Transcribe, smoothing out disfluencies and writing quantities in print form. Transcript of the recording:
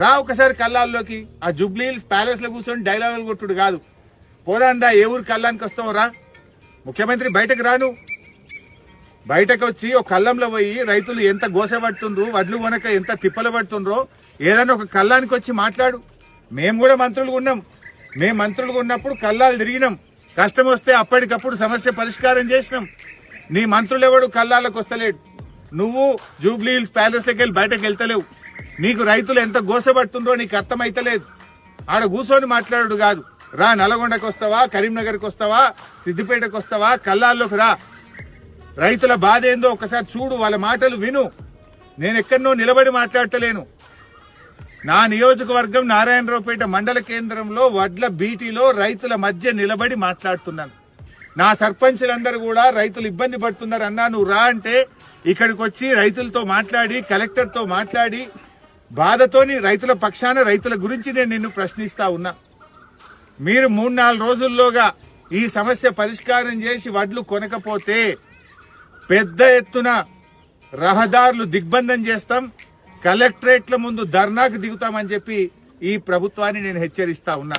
రా ఒకసారి కల్లాల్లోకి. ఆ జూబ్లీ హిల్స్ ప్యాలెస్ లో కూర్చొని డైలాగులు కొట్టుడు కాదు. పోదాందా ఏ ఊరు కల్లానికి వస్తావు రా. ముఖ్యమంత్రి బయటకు రాను, బయటకు వచ్చి ఒక కల్లంలో పోయి రైతులు ఎంత గోసపడుతుండ్రు, వడ్లు కొనక ఎంత తిప్పలు పడుతుండ్రో ఏదైనా ఒక కల్లానికి వచ్చి మాట్లాడు. మేము కూడా మంత్రులుగా ఉన్నాం. మేము మంత్రులుగా ఉన్నప్పుడు కల్లాలు తిరిగినాం. కష్టం వస్తే అప్పటికప్పుడు సమస్య పరిష్కారం చేసినాం. నీ మంత్రులు ఎవడు కల్లాలకు వస్తలేడు. నువ్వు జూబ్లీ హిల్స్ ప్యాలెస్ లోకి వెళ్ళి బయటకు వెళ్తలేవు. నీకు రైతులు ఎంత గోసపడుతుండ్రో నీకు అర్థమైతలేదు. ఆడ కూర్చొని మాట్లాడు కాదు. రా, నల్గొండకు వస్తావా, కరీంనగర్కి వస్తావా, సిద్దిపేటకు వస్తావా, కల్లాల్లోకి రా. రైతుల బాధ ఏందో ఒకసారి చూడు, వాళ్ళ మాటలు విను. నేను ఎక్కడనో నిలబడి మాట్లాడతలేను. నా నియోజకవర్గం నారాయణరావుపేట మండల కేంద్రంలో వడ్ల బీటీలో రైతుల మధ్య నిలబడి మాట్లాడుతున్నాను. నా సర్పంచులందరూ కూడా రైతులు ఇబ్బంది పడుతున్నారు అన్నా, నువ్వు రా అంటే ఇక్కడికి వచ్చి రైతులతో మాట్లాడి, కలెక్టర్తో మాట్లాడి, బాధతోని రైతుల పక్షాన రైతుల గురించి నేను నిన్ను ప్రశ్నిస్తా ఉన్నా. మీరు 3-4 రోజుల్లోగా ఈ సమస్య పరిష్కారం చేసి వడ్లు కొనకపోతే పెద్ద ఎత్తున రహదారులు దిగ్బంధం చేస్తాం, కలెక్టరేట్ల ముందు ధర్నాకు దిగుతామని చెప్పి ఈ ప్రభుత్వాన్ని నేను హెచ్చరిస్తా ఉన్నా.